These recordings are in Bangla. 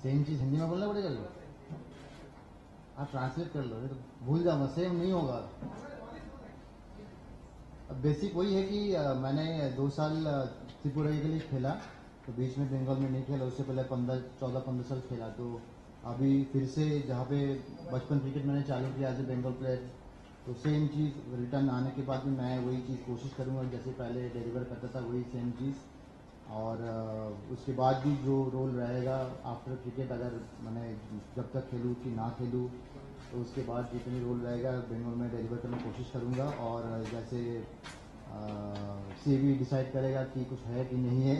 सेम चीज हिंदी में बोलना पड़ेगा जो आप ट्रांसलेट कर लो, तो भूल जाऊंगा, सेम नहीं होगा। अब बेसिक वही है कि मैंने 2 साल त्रिपुरा के लिए खेला, तो बीच में बंगाल में नहीं खेला, उससे पहले 14-15 साल खेला। तो अभी फिर से जहाँ पे बचपन क्रिकेट मैंने चालू किया एज ए बंगाल प्लेयर, तो सेम चीज़ रिटर्न आने के बाद भी मैं वही चीज़ कोशिश करूँगा जैसे पहले डिलीवर करता था, वही सेम चीज़। और उसके बाद भी जो रोल रहेगा आफ्टर क्रिकेट, अगर मैंने जब तक खेलूँ कि ना खेलूँ, तो उसके बाद जितनी रोल रहेगा बंगाल में डिलीवर करने की कोशिश करूँगा। और जैसे सी भी डिसाइड करेगा कि कुछ है कि नहीं है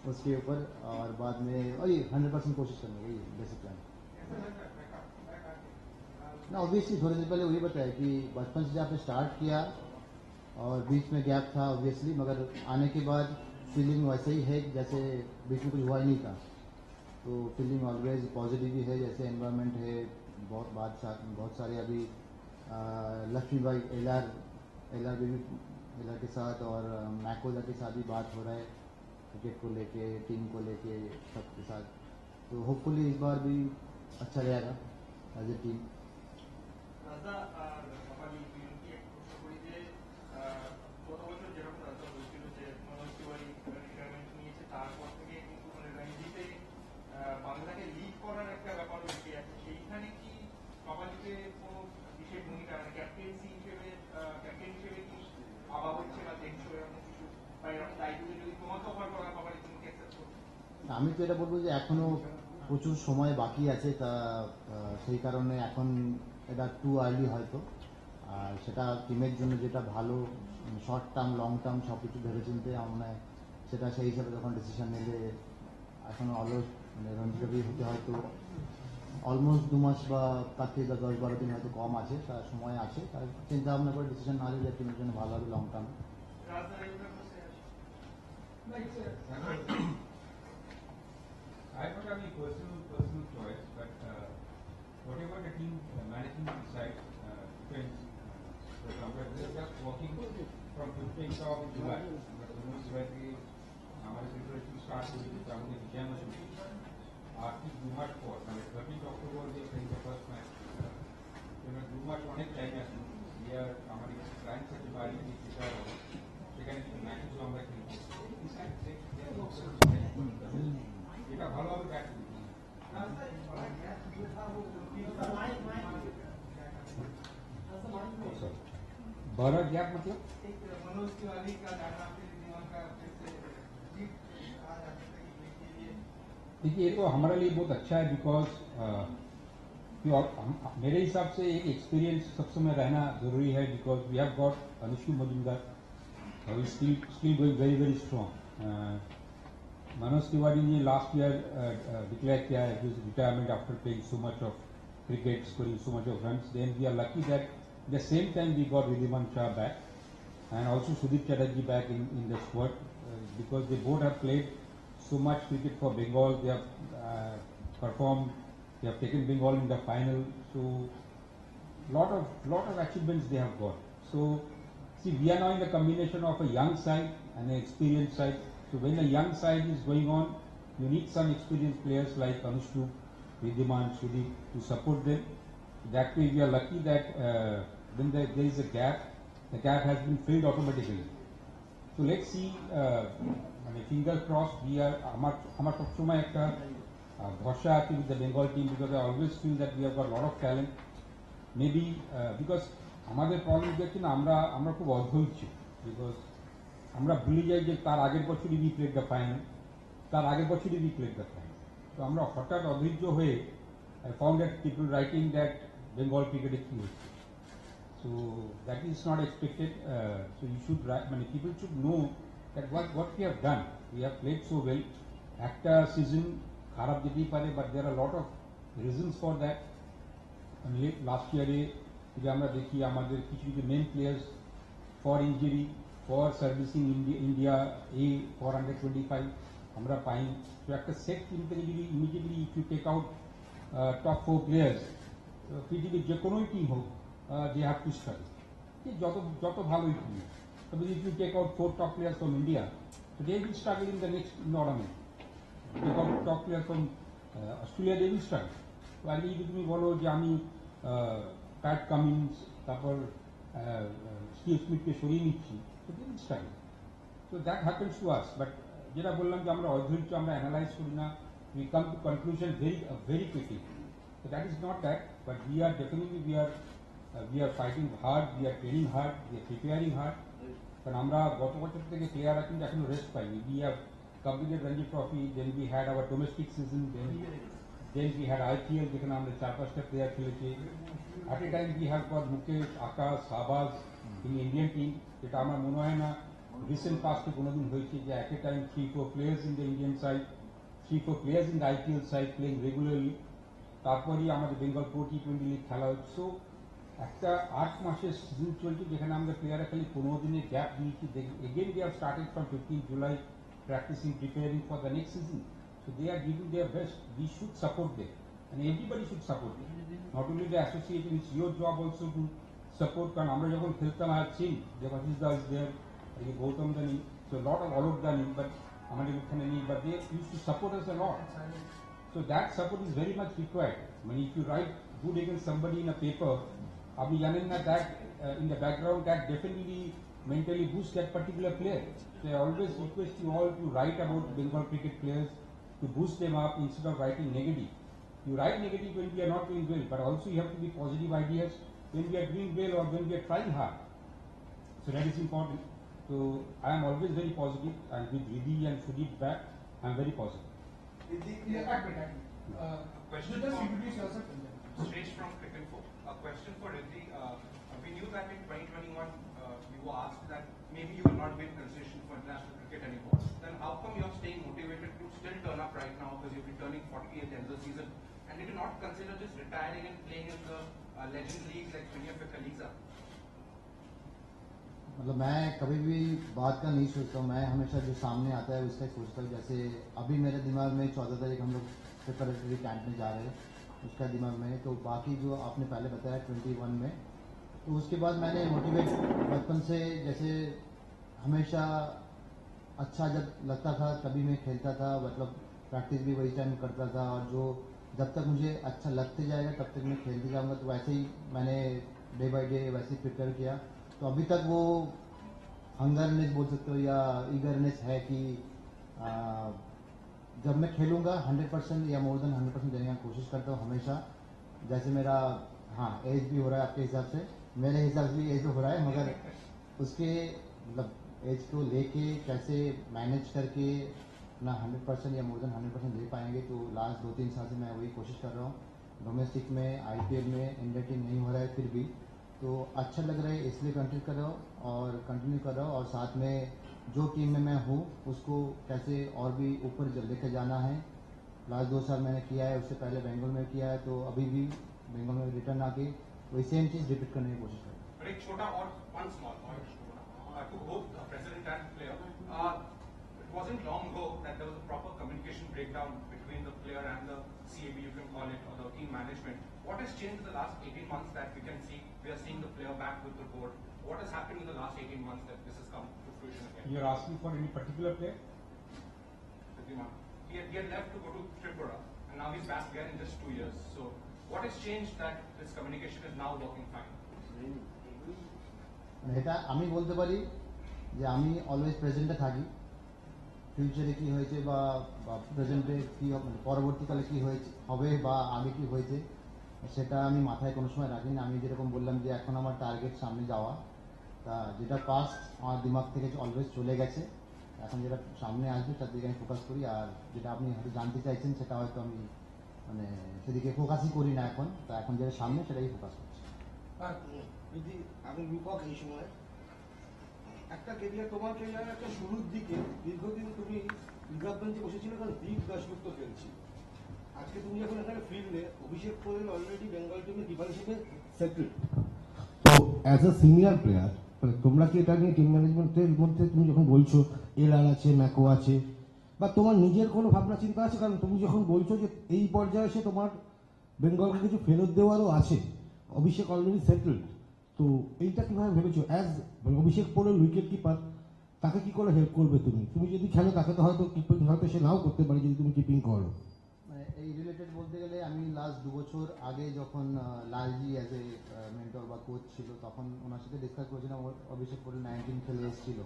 उसके ऊपर, और बाद में वही 100% कोशिश करूँगा, वही बेसिक प्लान ना। ऑब्वियसली थोड़ी देर पहले वही बताया कि बचपन से जहाँ पे स्टार्ट किया और बीच में गैप था ऑब्वियसली, मगर आने के बाद फीलिंग वैसे ही है जैसे बीच में कुछ हुआ ही नहीं था। तो फीलिंग ऑलवेज पॉजिटिव ही है, जैसे एनवायरनमेंट है। बहुत सारे अभी लक्ष्मी भाई एलआर के साथ और मैकोजा के साथ भी बात हो रहा है क्रिकेट को लेके, टीम को लेके, सबके साथ। तो होपफुली इस बार भी अच्छा रहेगा एज ए टीम। আমি তো এটা বলবো যে এখনো প্রচুর সময় বাকি আছে, তা সেই কারণে এখন এটা টু আর্লি হয়তো। আর সেটা টিমের জন্য যেটা ভালো, শর্ট টার্ম লং টার্ম সব কিছু ভেবেচিন্তে আমরা সেটা সেই হিসাবে যখন ডিসিশন নেবে। এখন মানে রঞ্জিত হতে হয়তো অলমোস্ট 2 মাস বা তার থেকে 10-12 দিন হয়তো কম আছে, তার সময় আছে, তার চিন্তা ভাবনা করে ডিসিশন না নিলে টিমের জন্য ভালো হবে long term. I don't have any personal choice, but whatever the team management decides, depends. For example, they are just working from 15th of July, but हमारे प्रिपरेशन स्टार्ट हो गई, हमने विजय में शुरू की। आखिर 2 मार्च को, मतलब 13 अक्टूबर ये कहीं का फर्स्ट मैच, तो मैं 2 मार्च অনেক টাইম আছে। ये हमारी क्लाइंट से बारी की फिकर हो, সেখানে मैच जो আমরা খেলবো, এটা ভালোভাবে ব্যাট बड़ा गैप मतलब मनोज तिवारी का जाना फिर दिमाग का फिर से देखिए, ये तो हमारे लिए बहुत अच्छा है, बिकॉज मेरे हिसाब से एक एक्सपीरियंस सब समय रहना जरूरी है, because we have got Anustup Majumdar still going very very strong. Manoj Tiwari ने लास्ट ईयर डिक्लेयर किया है retirement after playing so much of cricket, scoring so much of runs. Then we are lucky that the same time we got Ridhiman Shah back and also Sudeep Chatterjee back in the squad, because they both have played so much cricket for Bengal. They have performed, they have taken Bengal in the final, so lot of achievements they have got. So see, we are now in the combination of a young side and an experienced side. So when a young side is going on, you need some experienced players like Anushku, Ridhiman, Sudeep to support them. That way we are lucky that when there is a gap, the gap has been filled automatically. So let's see, fingers crossed. We are আমার সবসময় একটা ভরসা আছে with the Bengal team, because I always feel that we have got a lot of talent. Maybe because আমাদের প্রবলেম দেখছি না, আমরা খুব অধৈর্য, because আমরা ভুলে যাই যে তার আগের বছরই we played the final, তার আগের বছরই we played the final. তো আমরা হঠাৎ অধৈর্য হয়ে I found that people writing that Bengal cricket is huge. So that is not expected. So you should write, people should know that what we have done. We have played so well. After season, kharab jeti pare, but there are a lot of reasons for that. And last year, we amra dekhi amader kichu main players for injury, for servicing India A for under 25. Amra pain. So after set team immediately, if you take out top 4 players, পৃথিবীর যে কোনো টিম হোক, they have to struggle. যত ভালোই টিম, তবে if you take out 4 top players from India, so they will struggle in the next tournament. Take out top players from Australia devil struggle. তো আজকে যদি তুমি বলো যে আমি প্যাট কামিন্স তারপর স্টিভ স্মিথকে সরিয়ে নিচ্ছি, তো devil struggle. So that happens to us, but যেটা বললাম যে আমরা অধৈর্য, আমরা অ্যানালাইজ করি না, we come to conclusion very quickly. So that is not that, but we are definitely we are fighting hard, we are training hard, we are preparing hard. কারণ আমরা গত বছর থেকে প্লেয়াররা কিন্তু এখনো রেস্ট পাইনি। We have completed Ranji Trophy, then we had our domestic season, then we had IPL যেখানে আমরা 4-5টা প্লেয়ার খেলেছি। At a time we have got Mukesh, Akash, Shabaz in the Indian team, যেটা আমার মনে হয় না রিসেন্ট পাস্টে কোনোদিন হয়েছে যে at a time 3-4 players in the Indian side, 3-4 players in the IPL side playing regularly. তারপরেই আমাদের বেঙ্গল Pro-T20 লিগ খেলা হচ্ছে। সো একটা 8 মাসের সিজন চলছে যেখানে আমাদের প্লেয়াররা খালি 15 দিনের গ্যাপ দিয়েছি। Again they have started from 15 July practising, preparing for the next season. So they are giving their best. We should support them, and everybody should support them. Not only the association, it's your job also to support. কারণ আমরা যখন খেলতাম আর Singh, Devashish Da is there, Gautam Dani, so a lot of Alok Dani, but আমাদের ওখানে নেই, but they used to support us a lot. So that support is very much required. I mean, if you write good against somebody in a paper, আপনি জানেন না that in the background that definitely mentally boosts that particular player. So I always request you all to write about Bengal cricket players, to boost them up instead of writing negative. You write negative when we are not doing well, but also you have to be positive ideas when we are doing well or when we are trying hard. So that is important. So I am always very positive, and with Riddhi and Sudeep back, I am very positive. Question straight from Cricket Folk. A question for Riddhi. We knew that in 2021 you were asked that maybe you will not be in consideration for international cricket anymore. Then how come you are staying motivated to still turn up right now, because you'll be turning 40 at the end of the season? And did you not consider just retiring and playing in the Legend League like many of your colleagues are? मतलब मैं कभी भी बात का नहीं सोचता हूँ। मैं हमेशा जो सामने आता है उसका ही सोचता हूँ। जैसे अभी मेरे दिमाग में 14 तारीख हम लोग प्रिपरेटरी कैंप में जा रहे हैं, उसका दिमाग में। तो बाकी जो आपने पहले बताया 21 में, तो उसके बाद मैंने मोटिवेट बचपन से, जैसे हमेशा अच्छा जब लगता था तभी मैं खेलता था, मतलब प्रैक्टिस भी वही टाइम करता था, और जो जब तक मुझे अच्छा लगते जाएगा तब तक मैं खेलते जाऊँगा। तो वैसे ही मैंने डे बाय डे वैसे ही प्रिपेयर किया। तो अभी तक वो हंगरनेस बोल सकते हो या ईगरनेस है कि जब मैं खेलूँगा 100% या मोर देन 100% देने की कोशिश करता हूँ हमेशा। जैसे मेरा एज भी हो रहा है आपके हिसाब से, मेरे हिसाब से भी एज हो रहा है, मगर उसके मतलब एज को लेके कैसे मैनेज करके अपना 100% या मोर देन 100% दे पाएंगे। तो लास्ट 2-3 साल से मैं वही कोशिश कर रहा हूँ। डोमेस्टिक में, IPL में, इंडिया टीम नहीं हो रहा है फिर भी, तो अच्छा लग रहा है इसलिए कंटिन्यू कर रहा हूँ और साथ में जो टीम में मैं हूँ उसको कैसे और भी ऊपर लेकर जाना है। लास्ट 2 साल मैंने किया है, उससे पहले बेंगल में किया है, तो अभी भी बेंगल में रिटर्न आके वही सेम चीज़ रिपीट करने की कोशिश करूँ। एक छोटा और one small point to both president and player. It wasn't long ago that there was a proper communication breakdown between the player and the CAB, you can call it, or the team management. What has changed in the last 18 months that we can see? We are seeing the player back with the board. What has happened in the last 18 months that this has come to fruition again? You are asking for any particular player? He had left to go to Tripura, and now he's back again in just 2 years. So what has changed that this communication is now working fine? এটা আমি বলতে পারি যে আমি অলওয়েজ প্রেজেন্টে থাকি। ফিউচারে কি হয়েছে বা প্রেজেন্টে কি পরবর্তীকালে কি হয়েছে হবে বা আগে কি হয়েছে সেটা আমি মাথায় কোনো সময় রাখি না। আমি যেরকম বললাম যে এখন আমার টার্গেট সামনে যাওয়া, তা যেটা পাস্ট আমার দিমাগ থেকে অলওয়েজ চলে গেছে, এখন যেটা সামনে আসবে তার দিকে আমি ফোকাস করি। আর যেটা আপনি হয়তো জানতে চাইছেন সেটা হয়তো আমি মানে সেদিকে ফোকাসই করি না এখন, তা এখন যেটা সামনে সেটাই ফোকাস করছি। যদি আমি রূপক এই সময় একটা কেরিয়ার, তোমার কেরিয়ার একটা শুরুর দিকে দীর্ঘদিন তুমি রিজার্ভ বেঞ্চে বসেছিলে কারণ দীপ দাশগুপ্ত খেলছি। আজকে তুমি যখন এখানে ফিরলে, অভিষেক পোরেল অলরেডি বেঙ্গল টিমের কিপার হিসেবে সেটেল। তো অ্যাজ আ সিনিয়র প্লেয়ার তোমরা কি এটা নিয়ে টিম ম্যানেজমেন্টের মধ্যে তুমি যখন বলছো এলআর আছে, ম্যাকো আছে, বা তোমার নিজের কোনো ভাবনা চিন্তা আছে? কারণ তুমি যখন বলছো যে এই পর্যায়ে এসে তোমার বেঙ্গলকে কিছু ফেরত দেওয়ারও আছে, অভিষেক অলরেডি সেটেলড, তো এইটা কিভাবে ভেবেছো? অ্যাজ অভিষেক পোরেল উইকেট কিপার, তাকে কি করে হেল্প করবে তুমি? তুমি যদি খেলো তাকে তো হয়তো কিপিং হয়তো সে নাও করতে পারে যদি তুমি কিপিং করো। মানে এই রিলেটেড বলতে গেলে আমি লাস্ট 2 বছর আগে যখন লালজি অ্যাজ এ মেন্টর বা কোচ ছিল, তখন ওনার সাথে ডিসকাস করেছিলাম। অভিষেক পটেল 19 খেলে এসেছিল,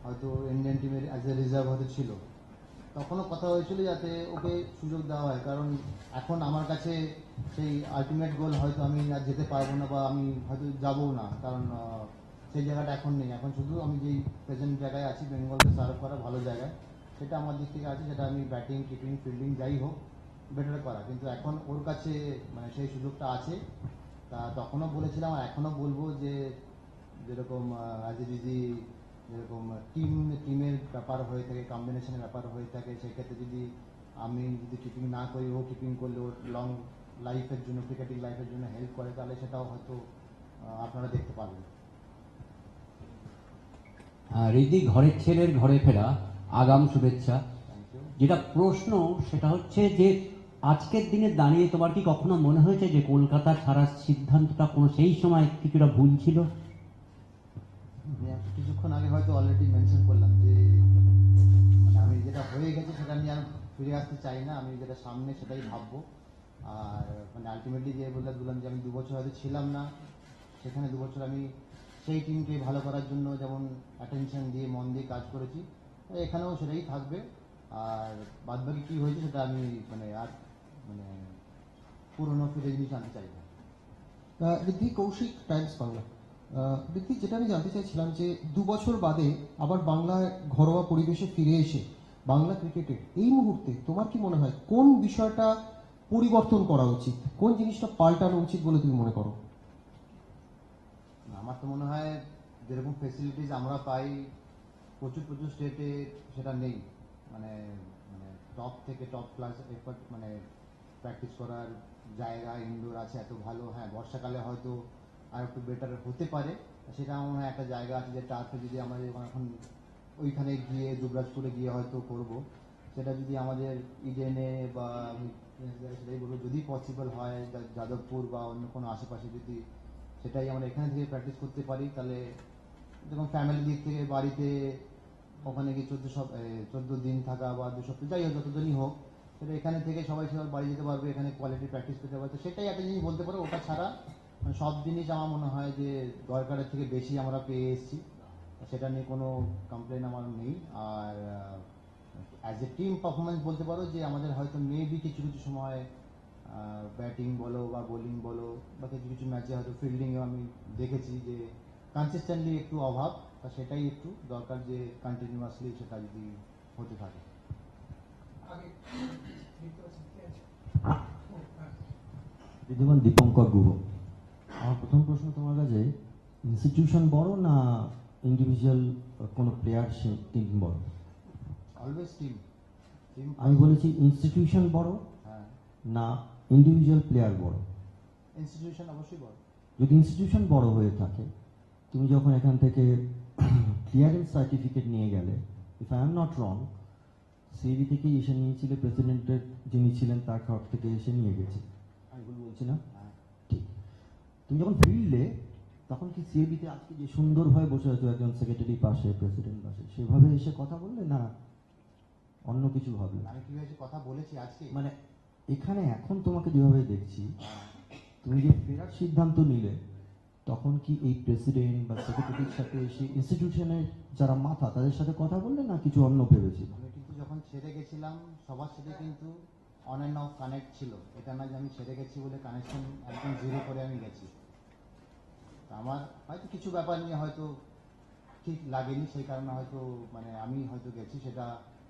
হয়তো ইন্ডিয়ান টিমের অ্যাজ এ রিজার্ভ হয়তো ছিল। তখনও কথা হয়েছিল যাতে ওকে সুযোগ দেওয়া হয়, কারণ এখন আমার কাছে সেই আলটিমেট গোল হয়তো আমি আর যেতে পারবো না, বা আমি হয়তো যাবও না, কারণ সেই জায়গাটা এখন নেই। এখন শুধু আমি যেই প্রেজেন্ট জায়গায় আছি, বেঙ্গলকে সার্ভ করা ভালো জায়গায়, সেটা আমার দিক থেকে আছে, সেটা আমি ব্যাটিং, কিপিং, ফিল্ডিং যাই হোক বেটার করা। কিন্তু এখন ওর কাছে মানে সেই সুযোগটা আছে। তা তখনও বলেছিলাম আর এখনও বলবো যে যেরকম আজিজিজি যেরকম টিমের ব্যাপার হয়ে থাকে, কম্বিনেশনের ব্যাপার হয়ে থাকে, সেক্ষেত্রে যদি আমি যদি কিপিং না করি, ও কিপিং করলে ওর লং লাইফের জন্য, ক্রিকেটিং লাইফের জন্য হেল্প করে, তাহলে সেটাও হয়তো আপনারা দেখতে পাবেন। ঋদ্ধি, ঘরের ছেলের ঘরে ফেরা, আগাম শুভেচ্ছা। Thank you. যেটা প্রশ্ন সেটা হচ্ছে যে আজকের দিনে দাঁড়িয়ে তোমার কি কখনো মনে হয়েছে যে কলকাতা ছাড়ার সিদ্ধান্তটা কোনো সেই সময় কিছুটা ভুল ছিল? আমি কিছুক্ষণ আগে হয়তো অলরেডি মেনশন করলাম যে মানে আমি যেটা হয়ে গেছে সেটা নিয়ে আর ফিরে আসতে চাই না। আমি যেটা সামনে সেটাই ভাববো। আর মানে আলটিমেটলি যে বললাম যে আমি 2 বছর হয়তো ছিলাম না, সেখানে 2 বছর আমি সেই টিমকে ভালো করার জন্য যেমন অ্যাটেনশন দিয়ে, মন দিয়ে কাজ করেছি, এখানেও সেটাই থাকবে। আর বাদবাকি কী হয়েছে সেটা আমি মানে আর মানে পুরনো ফিরে জিনিস আনতে চাই না। ঋদ্ধি, কৌশিক, টাইমস বাংলা। ঋদ্ধি, যেটা আমি জানতে চাইছিলাম যে 2 বছর বাদে আবার বাংলায় ঘরোয়া পরিবেশে ফিরে এসে বাংলা ক্রিকেটের এই মুহূর্তে তোমার কি মনে হয় কোন বিষয়টা পরিবর্তন করা উচিত, কোন জিনিসটা পাল্টানো উচিত বলে তুমি মনে করো? আমার তো মনে হয় যেরকম ফেসিলিটিস আমরা পাই প্রচুর প্রচুর স্টেটে সেটা নেই। মানে মানে টপ থেকে টপ ক্লাস এফার্ট, মানে প্র্যাকটিস করার জায়গা ইনডোর আছে এত ভালো। হ্যাঁ, বর্ষাকালে হয়তো আর একটু বেটার হতে পারে, সেটা আমার মনে হয় একটা জায়গা আছে যে টার্ফে যদি আমরা এখন ওইখানে গিয়ে যুবরাজপুরে গিয়ে হয়তো করব। সেটা যদি আমাদের ইডেনে বা আমি সেটাই বলবো, যদি পসিবল হয় যাদবপুর বা অন্য কোনো আশেপাশে যদি সেটাই আমরা এখানে থেকে প্র্যাকটিস করতে পারি, তাহলে যেমন ফ্যামিলি দিক থেকে বাড়িতে ওখানে গিয়ে 14 দিন থাকা বা 2 সপ্তাহ যাই হোক, যতদিনই হোক, সেটা এখানে থেকে সবাই সবার বাড়ি যেতে পারবে, এখানে কোয়ালিটি প্র্যাকটিস করতে পারবে। তো সেটাই একটা জিনিস বলতে পারো। ওটা ছাড়া মানে সব জিনিস আমার মনে হয় যে দরকারের থেকে বেশি আমরা পেয়ে এসেছি, সেটা নিয়ে কোনো কমপ্লেন আমার নেই। আর অ্যাজ এ টিম পারফরমেন্স বলতে পারো যে আমাদের হয়তো মেবি কিছু কিছু সময় ব্যাটিং বলো বা বোলিং বলো বা কিছু কিছু ম্যাচে হয়তো ফিল্ডিংয়েও আমি দেখেছি যে কনসিস্টেন্টলি একটু অভাব, তা সেটাই একটু দরকার যে কন্টিনিউয়াসলি সেটা যদি হতে থাকে। বিদ্যমান দীপঙ্কর গুহ, আমার প্রথম প্রশ্ন তোমার কাছে, ইনস্টিটিউশন বড় না ইন্ডিভিজুয়াল কোনো প্লেয়ার টিম বড়? Always team. আমি বলেছি ইনস্টিটিউশন বড় হ্যাঁ, না ইন্ডিভিজুয়াল প্লেয়ার বড়? ইনস্টিটিউশন অবশ্যই বড়। যদি ইনস্টিটিউশন বড় হয়ে থাকে, তুমি যখন এখান থেকে ক্লিয়ারেন্স সার্টিফিকেট নিয়ে গেলে, if I am not wrong, CB থেকেই এসে নিয়েছিলে, প্রেসিডেন্টের যিনি ছিলেন তার ঘর থেকে এসে নিয়ে গেছে, আমি ভুল বলছি না? হ্যাঁ। ঠিক। তুমি যখন ফিল্ডে, তখন কি সিএবিতে আজকে যে সুন্দরভাবে বসে আছো একজন সেক্রেটারি পাশে, প্রেসিডেন্ট পাশে, সেভাবে এসে কথা বললে না অন্য কিছু ভাবলে? আমি কি হয়েছে কথা বলেছি আজকে? মানে এখানে এখন তোমাকে যেভাবে দেখছি, তুমি যে ফেরার সিদ্ধান্ত নিলে, তখন কি এই প্রেসিডেন্ট বা সেক্রেটারির সাথে এসে ইনস্টিটিউশনের যারা মাথা তাদের সাথে কথা বললে না কিছু অন্য ভেবেছিল? আমি কিন্তু যখন ছেড়ে গেছিলাম সবার সাথে কিন্তু অন অ্যান্ড অফ কানেক্ট ছিল। এটা না যে আমি ছেড়ে গেছি বলে কানেকশন একদম জিরো করে আমি গেছি। তা আমার হয়তো কিছু ব্যাপার নিয়ে হয়তো ঠিক লাগেনি, সেই কারণে হয়তো মানে আমি হয়তো গেছি। সেটা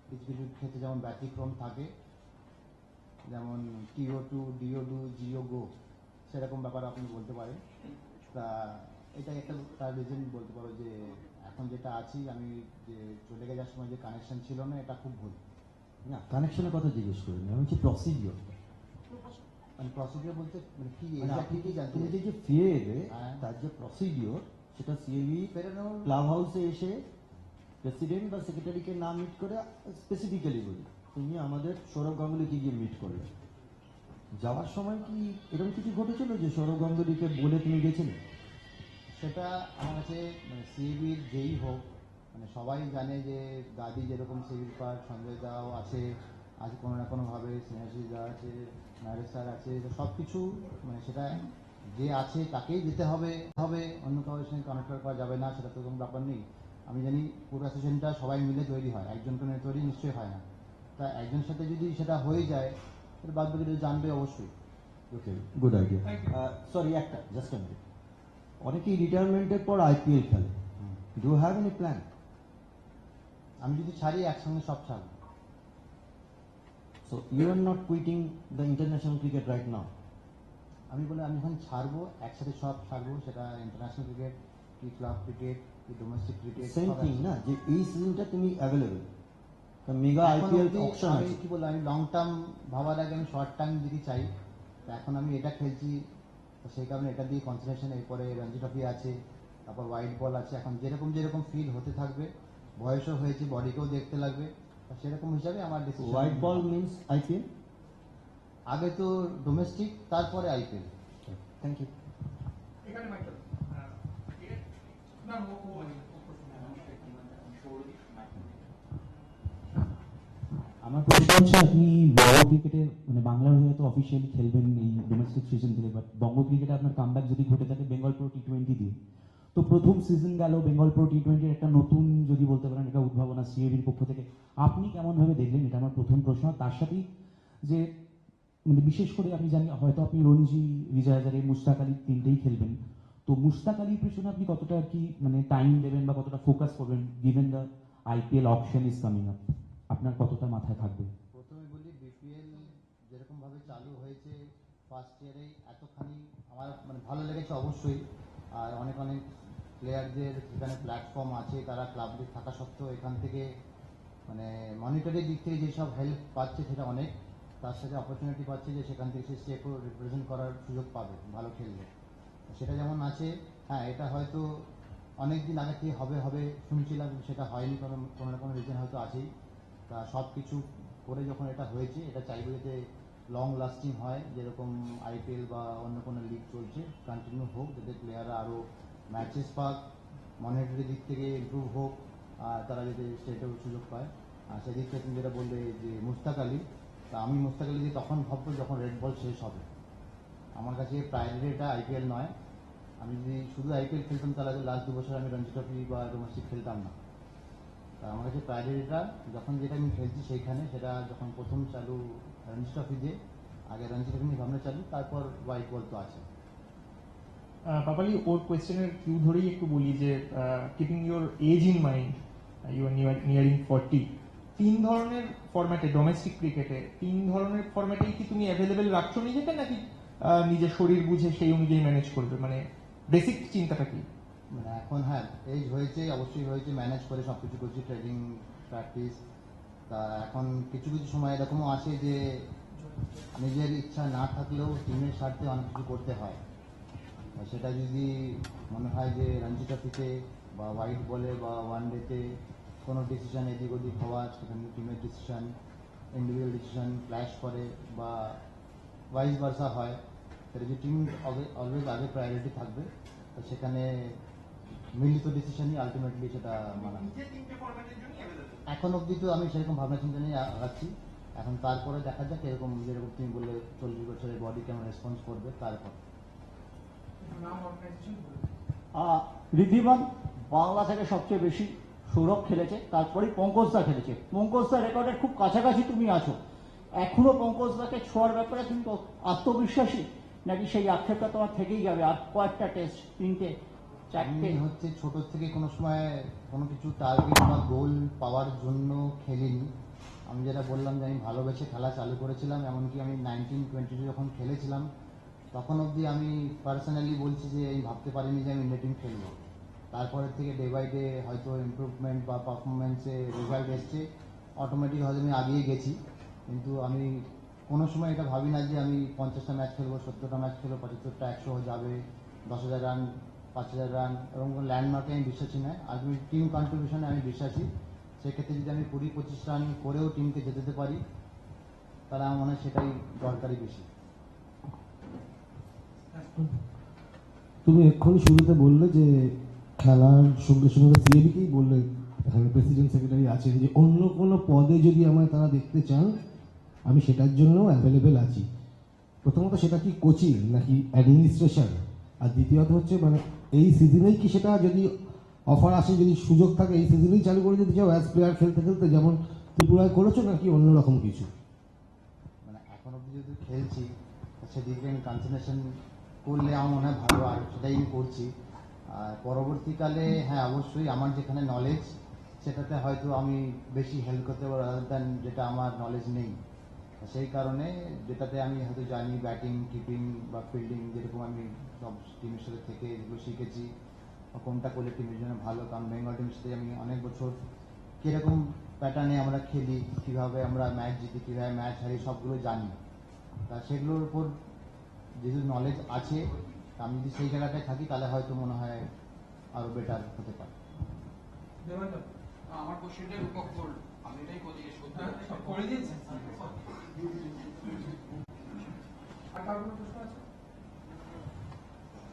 কিছু কিছু ক্ষেত্রে যেমন ব্যতিক্রম থাকে, যেমন টিও2, ডিও2, জিও গো, সেরকম ব্যাপার আপনি বলতে পারেন। তা এটা একটা তার রিজন বলতে পারো যে এখন যেটা আছি আমি, যে চলে যাওয়ার সময় যে কানেকশন ছিল না, এটা খুব ভুল। না, কানেকশনের কথা জিজ্ঞেস করিনি, আমি হচ্ছে প্রসিডিওর। মানে প্রসিডিওর বলতে মানে কি মানে এক্স্যাক্টলি কি জানতে তুমি যে ফিরে এলে, হ্যাঁ। তার যে প্রসিডিওর, সেটা সিএবি ফেরানোর ক্লাব হাউসে এসে প্রেসিডেন্ট বা সেক্রেটারিকে না মিট করে, স্পেসিফিক্যালি বলি, তুমি আমাদের সৌরভ গাঙ্গুলিকে গিয়ে মিট করলে, যাওয়ার সময় কি এরকম কিছু ঘটেছিল যে সৌরভ গাঙ্গুলিকে বলে তুমি গেছিলে? সেটা আমার কাছে মানে সিবির যেই হোক, মানে সবাই জানে যে দাদি যেরকম সিভিল পার্ক, সঞ্জয় দাও আছে, আছে কোনো না কোনোভাবে স্নেহাশিসদা আছে, নারেশ স্যার আছে, তো সব কিছু মানে সেটা যে আছে তাকেই দিতে হবে হবে অন্য কারোর সঙ্গে কানেক্ট করা যাবে না, সেটা তো কোনো ব্যাপার নেই। আমি জানি পুরো অ্যাসোসিয়েশনটা সবাই মিলে তৈরি হয়, একজনকে নিয়ে তৈরি নিশ্চয়ই হয় না। তা একজনের সাথে যদি সেটা হয়ে যায় তাহলে বাদ বাকি জানবে অবশ্যই। ওকে, গুড আইডিয়া। সরি, একটা জাস্ট আ মিনিট, অনেকেই রিটায়ারমেন্টের পর আইপিএল খেলে, ডু হ্যাভ এনি প্ল্যান? আমি যদি ছাড়ি একসঙ্গে সব ছাড়বো। So you are not quitting the international cricket right now? আমি যখন ছাড়বো একসাথে সব ছাড়বো, সেটা ইন্টারন্যাশনাল ক্রিকেট কি ক্লাব ক্রিকেট কি ডোমেস্টিক ক্রিকেট, সেম থিং না, যে এই সিজনটা তুমি অ্যাভেলেবল, মেগা আইপিএল অপশন আমি আছে। কি বলবো, আমি লং টার্ম ভাবার আগে আমি শর্ট টার্ম যদি চাই, তো এখন আমি এটা খেলছি, তো সেই কারণে এটা দিয়ে কনসেন্ট্রেশন, এরপরে রঞ্জি ট্রফি আছে, তারপর হোয়াইট বল আছে, এখন যেরকম যেরকম ফিল হতে থাকবে, বয়সও হয়েছে, বডিকেও দেখতে লাগবে, তো সেরকম হিসাবে আমার decision. White ball means IPL? আগে তো ডোমেস্টিক, তারপরে আইপিএল। Thank you. এখানে মাইকেল না ও আমার প্রশ্ন হচ্ছে, আপনি বঙ্গ ক্রিকেটে মানে বাংলার হয়ে তো অফিসিয়ালি খেলবেন এই ডোমেস্টিক সিজন থেকে, বাট বঙ্গ ক্রিকেটে আপনার কামব্যাক যদি ঘটে থাকে বেঙ্গল প্রো টি20 দিয়ে, তো প্রথম সিজন গেল বেঙ্গল প্রো টি20-র একটা নতুন যদি বলতে পারেন একটা উদ্ভাবনা সিএবির পক্ষ থেকে, আপনি কেমনভাবে দেখলেন? এটা আমার প্রথম প্রশ্ন। তার সাথেই যে মানে বিশেষ করে আমি জানি হয়তো আপনি রঞ্জি, বিজয় হাজারে, মুশতাক আলী তিনটেই খেলবেন, তো মুশতাক আলীর পেছনে আপনি কতটা আর কি মানে টাইম দেবেন বা কতটা ফোকাস করবেন given the IPL option is coming up, আপনার কতটা মাথায় থাকবে? প্রথমে বলি, বিপিএল যেরকম ভাবে চালু হয়েছে ফার্স্ট ইয়ারেই এতখানি আমার মানে ভালো লেগেছে অবশ্যই। আর অনেক অনেক প্লেয়ারদের যেখানে প্ল্যাটফর্ম আছে, তারা ক্লাবে থাকা সত্ত্বেও এখান থেকে মানে মনিটরি দিক থেকে যেসব হেল্প পাচ্ছে সেটা অনেক, তার সাথে অপরচুনিটি পাচ্ছে যে সেখান থেকে সে স্টেটও রিপ্রেজেন্ট করার সুযোগ পাবে ভালো খেললে, সেটা যেমন আছে। হ্যাঁ, এটা হয়তো অনেক দিন আগে থেকে হবে হবে শুনছিলাম, সেটা হয়নি, কারণ কোনো না কোনো রিজন হয়তো আছেই। তা সব কিছু করে যখন এটা হয়েছে, এটা চাইবে যাতে লং লাস্টিং হয়, যেরকম আইপিএল বা অন্য কোনো লিগ চলছে কন্টিনিউ হোক, যাতে প্লেয়াররা আরও ম্যাচেস পাক, মনিটরি দিক থেকে ইমপ্রুভ হোক, আর তারা যাতে স্টেটেও সুযোগ পায়। আর সেদিক থেকে তুমি যেটা বললে যে মুশতাক আলী, তা আমি মুশতাক আলী তখন ভাববো যখন রেড বল শেষ হবে। আমার কাছে প্রায়োরিটিটা আইপিএল নয়। আমি যদি শুধু আইপিএল খেলতাম তাহলে লাস্ট 2 বছর আমি রঞ্জি ট্রফি বা ডোমেস্টিক খেলতাম না। তা আমার কাছে প্রায়োরিটিটা যখন যেটা আমি খেলছি সেইখানে, সেটা যখন প্রথম চালু রঞ্জি ট্রফি দিয়ে, আগে রঞ্জি ট্রফি নিয়ে ভাবনা চালু, তারপর হোয়াইট বল তো আছে। পাপালি, ওর কোয়েশ্চেনের কিউ ধরেই একটু বলি যে keeping your age in mind, you are nearing 40, 3 ধরনের ফরম্যাটে ডোমেস্টিক ক্রিকেটে 3 ধরনের ফরম্যাটেই কি তুমি অ্যাভেলেবেল রাখছো নিজেকে, নাকি নিজের শরীর বুঝে সেই অনুযায়ী ম্যানেজ করবে? মানে বেসিক চিন্তাটা কি? মানে এখন হ্যাঁ, এজ হয়েছে, অবশ্যই হয়েছে, ম্যানেজ করে সব কিছু করছি, ট্রেনিং প্র্যাকটিস। তা এখন কিছু কিছু সময় এরকমও আসে যে নিজের ইচ্ছা না থাকলেও টিমের স্বার্থে অনেক কিছু করতে হয়। সেটা যদি মনে হয় যে রঞ্জি ট্রফিতে বা হোয়াইট বলে বা ওয়ান ডেতে কোনো ডিসিশন এদিক ওদিক হওয়া, সেখানে টিমের ডিসিশন, ইন্ডিভিজুয়াল ডিসিশন ক্ল্যাশ করে বা ভাইস ভার্সা হয়, সেটা যে টিম অলওয়েজ আগে প্রায়োরিটি থাকবে, তো সেখানে মিলিত ডিসিশনই আলটিমেটলি সেটা মানাবে। এখন অবধি তো আমি সেরকম ভাবনা চিন্তা নিয়ে আগাচ্ছি। এখন তারপরে দেখা যাক এরকম, যেরকম তুমি বললে 40 বছরের বডি কেমন রেসপন্স করবে তারপর। ঋদ্ধিমান বাংলা থেকে সবচেয়ে বেশি সৌরভ খেলেছে, তারপরেই পঙ্কজদা খেলেছে। পঙ্কজদা রেকর্ডের খুব কাছাকাছি তুমি আছো, এখনো পঙ্কজদাকে ছোঁয়ার ব্যাপারে তুমি আত্মবিশ্বাসী, নাকি সেই আক্ষেপটা তোমার থেকেই যাবে? আর কয়েকটা টেস্ট, 3টে 4টে হচ্ছে ছোট থেকে কোনো সময় কোনো কিছু টার্গেট বা গোল পাওয়ার জন্য খেলিনি। আমি যেটা বললাম যে আমি ভালোবেসে খেলা চালু করেছিলাম, এমনকি আমি 19-20 যখন খেলেছিলাম তখন অবধি আমি পার্সোনালি বলছি যে আমি ভাবতে পারিনি যে আমি ইন্ডিয়া টিম খেলবো। তারপরের থেকে ডে বাই ডে হয়তো ইমপ্রুভমেন্ট বা পারফরমেন্সে রেজাল্ট এসছে, অটোমেটিক হয়তো আমি আগিয়ে গেছি। কিন্তু আমি কোনো সময় এটা ভাবি না যে আমি 50টা ম্যাচ খেলবো, 70টা ম্যাচ খেলবো, 75টা 100 যাবে, 10,000 রান, 5,000 রান, এরকম কোনো ল্যান্ডমার্কে আমি বিশ্বাসী নয়। আর আমি টিম কন্ট্রিবিউশনে আমি বিশ্বাসী। সেক্ষেত্রে যদি আমি 20-25 রান করেও টিমকে যেতে পারি, তাহলে আমার মনে হয় সেটাই দরকারি বেশি। তুমি এক্ষুনি শুরুতে বললে যে খেলার সঙ্গে সঙ্গে সিএবিকেই বললে, এখানে প্রেসিডেন্ট সেক্রেটারি আছেন, যে অন্য কোনো পদে যদি আমায় তারা দেখতে চান আমি সেটার জন্য অ্যাভেলেবেল আছি। প্রথমত সেটা কি কোচিং নাকি অ্যাডমিনিস্ট্রেশন, আর দ্বিতীয়ত হচ্ছে মানে এই সিজনেই কি সেটা যদি অফার আসে, যদি সুযোগ থাকে এই সিজনেই চালু করে দিতে চাও অ্যাজ প্লেয়ার খেলতে খেলতে যেমন ত্রিপুরায় করেছো, নাকি অন্যরকম কিছু? মানে এখন অব্দি যেহেতু খেলছি সেদিকে আমি কনসেন্ট্রেশন করলে আমার মনে হয় ভালো, আর সেটাই আমি করছি। আর পরবর্তীকালে হ্যাঁ অবশ্যই আমার যেখানে নলেজ সেটাতে হয়তো আমি বেশি হেল্প করতে পারবো রাদার দ্যান যেটা আমার নলেজ নেই। সেই কারণে যেটাতে আমি হয়তো জানি ব্যাটিং, কিপিং বা ফিল্ডিং, যেরকম আমি সব টিমের সাথে থেকে যেগুলো শিখেছি কোনটা করলে টিমের জন্য ভালো, কারণ বেঙ্গল টিমের সাথে আমি অনেক বছর কীরকম প্যাটার্নে আমরা খেলি, কীভাবে আমরা ম্যাচ জিতি, কীভাবে ম্যাচ হারি, সবগুলো জানি। তা সেগুলোর উপর যেহেতু নলেজ আছে, আমি যদি সেই জায়গাটায় থাকি তাহলে হয়তো মনে হয় আরও বেটার হতে পারে। আমার কোশ্চেনটা রূপক করল, আমি এটাই জিজ্ঞেস করতে করে দিয়েছি। আর কার কোনো প্রশ্ন আছে?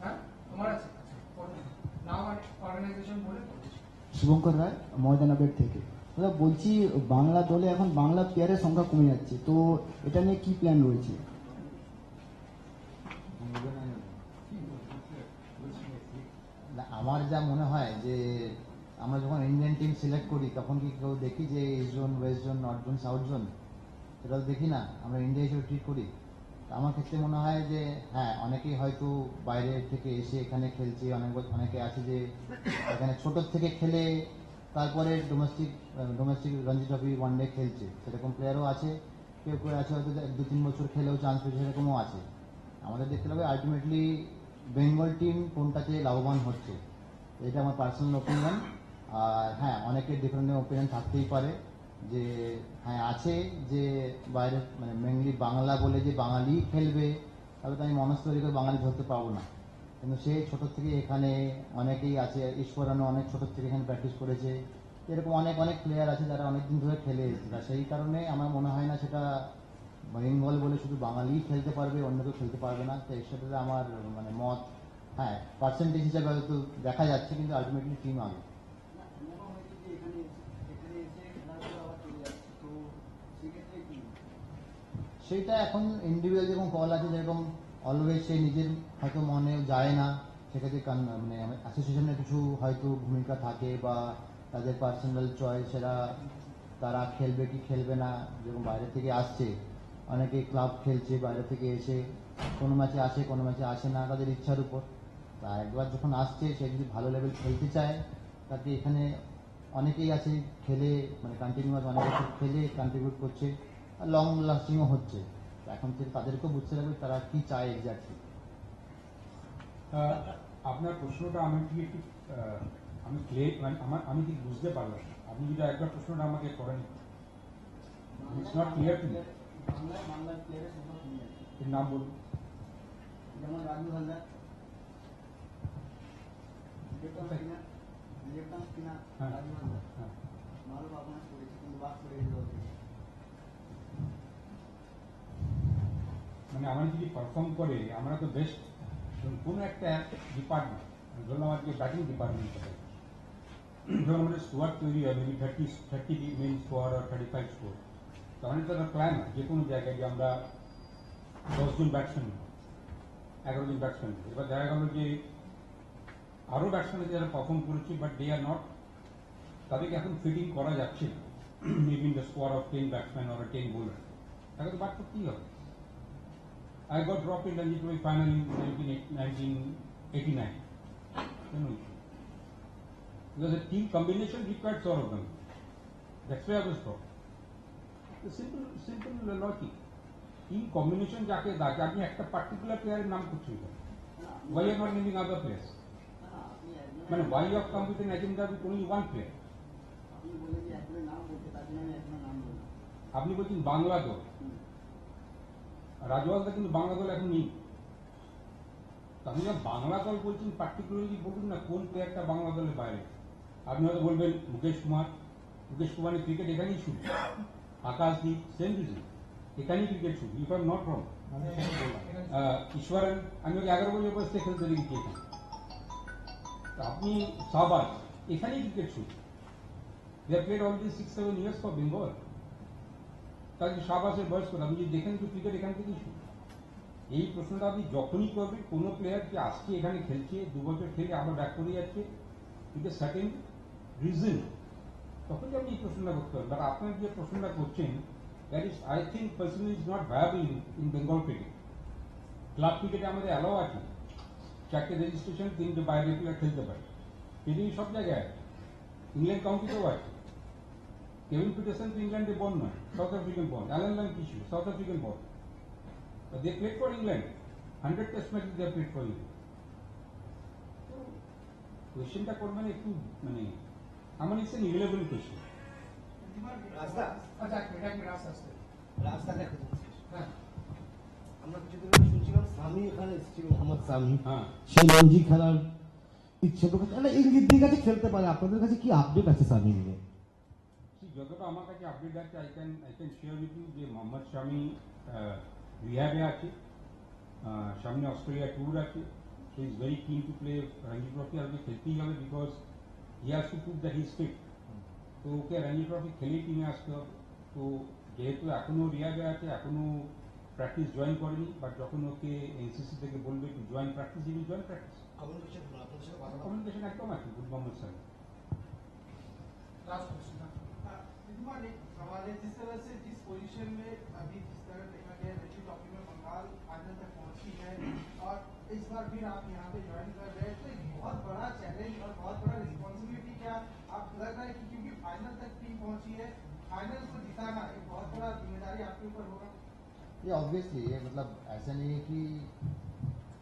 হ্যাঁ তোমার আছে? নাম আর অর্গানাইজেশন বলে। শুভঙ্কর রায়, ময়দানাবের থেকে। দাদা বলছি, বাংলা দলে এখন বাংলা প্লেয়ারের সংখ্যা কমে যাচ্ছে, তো এটা নিয়ে কি প্ল্যান রয়েছে? আমার যা মনে হয় যে আমরা যখন ইন্ডিয়ান টিম সিলেক্ট করি তখন কি কেউ দেখি যে east zone, West zone, north zone, south zone, সেটা তো দেখি না। আমরা ইন্ডিয়া হিসেবে ট্রিট করি। আমার ক্ষেত্রে মনে হয় যে হ্যাঁ অনেকেই হয়তো বাইরে থেকে এসে এখানে খেলছে, অনেকে আছে যে এখানে ছোটোর থেকে খেলে তারপরে ডোমেস্টিক রঞ্জি ট্রফি ওয়ানডে খেলছে, সেরকম প্লেয়ারও আছে। কেউ কেউ আছে হয়তো 2-3 বছর খেলেও চান্স পেয়েছে, সেরকমও আছে। আমাদের দেখতে হবে আলটিমেটলি বেঙ্গল টিম কোনটাতে লাভবান হচ্ছে, এটা আমার পার্সোনাল ওপিনিয়ন। আর হ্যাঁ অনেকের ডিফারেন্ট ওপিনিয়ন থাকতেই পারে যে হ্যাঁ আছে যে বাইরে মানে মেনলি বাংলা বলে যে বাঙালি খেলবে, তাহলে তো আমি মনস্থ তৈরি করে বাঙালি ধরতে পারবো না। কিন্তু সে ছোটোর থেকে এখানে অনেকেই আছে, ঈশ্বরানও অনেক ছোটোর থেকে এখানে প্র্যাকটিস করেছে, এরকম অনেক প্লেয়ার আছে যারা অনেক দিন ধরে খেলে এসেছে। সেই কারণে আমার মনে হয় না সেটা বেঙ্গল বলে শুধু বাঙালিই খেলতে পারবে, অন্য কেউ খেলতে পারবে না। তো এর সাথে আমার মানে মত, হ্যাঁ পার্সেন্টেজ হিসাবে হয়তো দেখা যাচ্ছে, কিন্তু আলটিমেটলি টিম আগে। সেইটা এখন ইন্ডিভিজুয়াল যেরকম কল আছে, যেরকম অলওয়েজ সে নিজের হয়তো মনে যায় না, সেক্ষেত্রে মানে অ্যাসোসিয়েশনের কিছু হয়তো ভূমিকা থাকে বা তাদের পার্সোনাল চয়েস, সেটা তারা খেলবে কি খেলবে না। যেরকম বাইরে থেকে আসছে, অনেকে ক্লাব খেলছে বাইরে থেকে এসে, কোনো ম্যাচে আসে কোনো ম্যাচে আসে না, তাদের ইচ্ছার উপর। তা একবার যখন আসছে সে যদি ভালো লেভেল খেলতে চায়, তাকে এখানে অনেকেই আছে খেলে মানে কন্টিনিউয়াস অনেক বছর খেলে কন্ট্রিবিউট করছে, আর লং লাস্টিংও হচ্ছে। এখন থেকে তাদেরকেও বুঝতে লাগবে তারা কি চায় এক্স্যাক্টলি। আপনার প্রশ্নটা আমি ঠিক একটু আমি আমি ঠিক বুঝতে পারলাম। আপনি যদি একবার প্রশ্নটা আমাকে করেন, it's not clear to me. বাংলার প্লেয়ারের সংখ্যা কমে যাচ্ছে, এর নাম বলুন। যেমন রাজু হালদার, ভালো পারফরমেন্স করেছে কিন্তু বাদ করে দিতে হচ্ছে। মানে আমরা যদি পারফর্ম করে, আমরা তো বেস্ট কোনো একটা ডিপার্টমেন্ট, ধরুন আমাদের ব্যাটিং ডিপার্টমেন্ট, ধরুন আমাদের স্কোয়াড তৈরি হয় মেবি 30 মেন স্কোয়াড আর 35 স্কোয়াড, তখন একটা প্ল্যান হয় যে কোনো জায়গায় যে আমরা 10 জন ব্যাটসম্যান, 11 জন ব্যাটসম্যান। এবার দেখা গেল যে আরও ব্যাটসম্যান আছে যারা পারফর্ম করেছে, বাট দে আর নট, তাদেরকে এখন ফিটিং করা যাচ্ছে না maybe in the squad of 10 batsman or 10 bowler, তাকে তো বাদ করতেই হবে। I got dropped in Ranji Trophy final in 1989. No issue. Because the team combination required all of them. That's why I was dropped. The simple logic. Team combination যাকে দাঁড়ায়, আপনি একটা পার্টিকুলার প্লেয়ারের নাম করছেন, why are not naming other players? মানে why you have come with an agenda with only one player? আপনি বলছেন বাংলা দল, রাজু হালদার কিন্তু বাংলা দল এখন নেই। আপনি যখন বাংলা দল বলছেন পার্টিকুলারলি বলুন না কোন প্লেয়ারটা বাংলা দলের বাইরে। আপনি হয়তো বলবেন মুকেশ কুমারের ক্রিকেট এখানেই শুরু, আকাশদীপ সেম রিজন, এখানেই ক্রিকেট শুরু, ইফ আই এম নট রং। ঈশ্বরন আমি ওকে 11 বছর বয়স থেকে খেলতে দেখেছি এখানে। আপনি সাবাস, এখানেই ক্রিকেট শুরু। They have played all these 6-7 years for Bengal. তাকে শাবাসের বয়স করে আপনি যদি দেখেন তো ক্রিকেট এখান থেকেই শুরু। এই প্রশ্নটা আপনি যখনই করবেন কোনো প্লেয়ার কি আজকে এখানে খেলছে 2 বছর খেলে আবার ব্যাক করে যাচ্ছে উইথ এ সার্টেন রিজন, তখনই আপনি এই প্রশ্নটা করতে পারেন। বাট আপনার যে প্রশ্নটা করছেন that is I think personally is not viable in Bengal cricket. Club ক্রিকেটে আমাদের অ্যালাও আছে 4টে রেজিস্ট্রেশন 3টে বাইরে প্লেয়ার খেলতে পারে, পৃথিবীর সব জায়গায় ইংল্যান্ড কাউন্টিতেও আছে। কেভিন পিটারসন তো ইংল্যান্ডে বর্ন নয়, South African born. Allan Lamb কিছু South African born, they played for England, 100 test match they played for England. তো কোয়েশ্চেনটা করবেন একটু মানে আমার ইটস এন ইরেলেভেন্ট কোয়েশ্চেন। রাস্তা আচ্ছা এক মিনিট রাস্তা রাস্তা দেখা যাচ্ছে। আমরা কিছুদিন আগে শুনছিলাম সামি এখানে এসেছিল, মোহাম্মদ সামি, হ্যাঁ, সে রঞ্জি খেলার ইচ্ছে প্রকাশ, মানে ইঙ্গিত দিয়ে কাছে খেলতে পারে। আপনাদের কাছে কি আপডেট আছে সামি নিয়ে? যতটা আমার কাছে আপডেট আছে I can share with you যে মোহাম্মদ শামি রিহ্যাবে আছে, সামনে অস্ট্রেলিয়া ট্যুর আছে। So is very keen to play Ranji Trophy. আজকে খেলতেই হবে because he has to prove that he is fit. তো ওকে রঞ্জি ট্রফি খেলেই টিমে আসতে হবে। তো যেহেতু এখনো রিহ্যাবে আছে, এখনো প্র্যাকটিস জয়েন করেনি, বাট যখন ওকে এনসিসি থেকে বলবে to join practice, he will join practice. Communication একদম আছে গুড মোহাম্মদ শামি। लास्ट क्वेश्चन एक सवाल है, जिस तरह से जिस पोजीशन में अभी जिस तरह देखा गया ऋषि ट्रॉफी में बंगाल फाइनल तक पहुंची है और इस बार फिर आप यहाँ पे ज्वाइन कर रहे हैं, तो एक बहुत बड़ा चैलेंज और बहुत बड़ा रिस्पॉन्सिबिलिटी क्या आप लग रहा है कि क्योंकि फाइनल तक टीम पहुंची है, फाइनल को जिताना एक बहुत बड़ा जिम्मेदारी आपके ऊपर होगा? ये ऑब्वियसली ये मतलब ऐसा नहीं है कि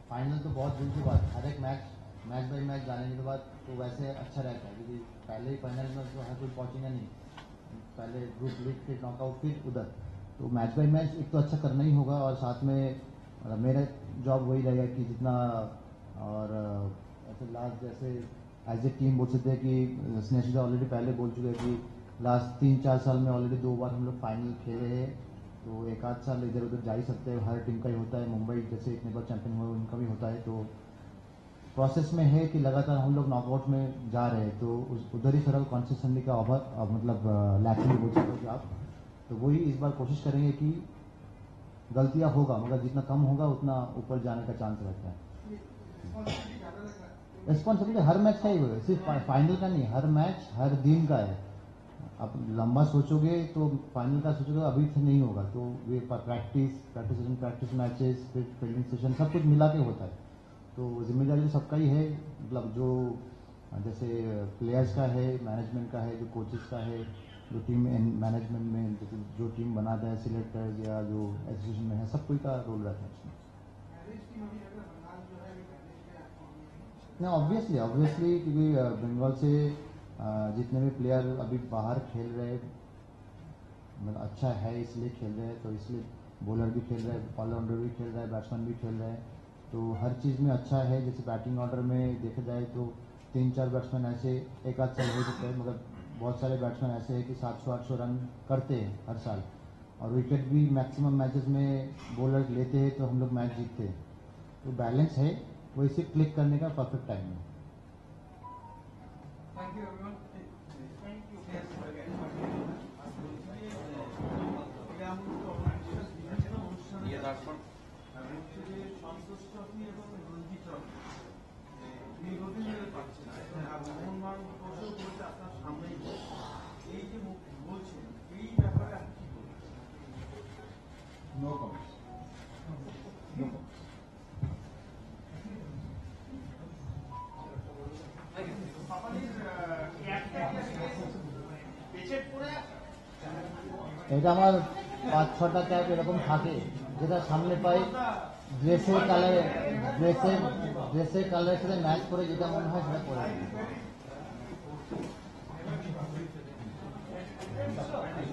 फाइनल तो बहुत दिन के बाद, हर एक मैच बाय मैच जाने के बाद तो वैसे अच्छा रहता है, क्योंकि पहले ही फाइनल में तो हर कोई पहुंचेगा नहीं, पहले ग्रुप लीग फिर नॉकआउट फिर उधर, तो मैच बाय मैच एक तो अच्छा करना ही होगा। और साथ में मेरा जॉब वही रहेगा कि जितना, और ऐसे लास्ट जैसे एज ए टीम बोल सकते हैं कि स्नेशिदा ऑलरेडी पहले बोल चुके हैं कि लास्ट 3-4 साल में ऑलरेडी 2 बार हम लोग फाइनल खेले हैं, तो 1 आध साल इधर उधर जा ही सकते हैं, हर टीम का ही होता है। मुंबई जैसे इतने बार चैंपियन हुआ उनका भी होता है, तो प्रोसेस में है कि लगातार हम लोग नॉकआउट में जा रहे हैं, तो उधर ही थोड़ा कंसिस्टेंसी का अभाव मतलब लैकिंग बोल सकते हो कि आप, तो वही इस बार कोशिश करेंगे कि गलतियां होगा मगर जितना कम होगा उतना ऊपर जाने का चांस रहता है। रिस्पॉन्सिबिलिटी हर मैच का ही होगा, सिर्फ फाइनल का नहीं, हर मैच हर दिन का है। आप लंबा सोचोगे तो फाइनल का सोचोगे अभी से नहीं होगा, तो ये प्रैक्टिस मैचेस फिर फील्डिंग सेशन सब कुछ मिला के होता है, तो जिम्मेदारी तो सबका ही है। मतलब जो जैसे प्लेयर्स का है, मैनेजमेंट का है, जो कोचेस का है, जो टीम मैनेजमेंट में जो टीम बनाता है, सिलेक्टर्स या जो एसोसिएशन में है, सब कोई का रोल रहता है उसमें। नहीं ऑब्वियसली क्योंकि बंगाल से जितने भी प्लेयर अभी बाहर खेल रहे मतलब अच्छा है इसलिए खेल रहे हैं, तो इसलिए बॉलर भी खेल रहे हैं, ऑलराउंडर भी खेल रहा है, बैट्समैन भी खेल रहे हैं, तो हर चीज़ में अच्छा है। जैसे बैटिंग ऑर्डर में देखा जाए तो 3-4 बैट्समैन ऐसे 1 आध साल हो चुके हैं, मगर बहुत सारे बैट्समैन ऐसे हैं कि 700-800 रन करते हैं हर साल, और विकेट भी मैक्सिमम मैचेस में बॉलर लेते हैं, तो हम लोग मैच जीतते हैं, तो बैलेंस है, वो इसे क्लिक करने का परफेक्ट टाइम है। Thank you everyone. No comments. এটা আমার 5-6টা ক্যাপ এরকম থাকে, যেটা সামনে পাই ড্রেসের কালারের সাথে ম্যাচ করে যেটা মনে হয় সেটা পরে।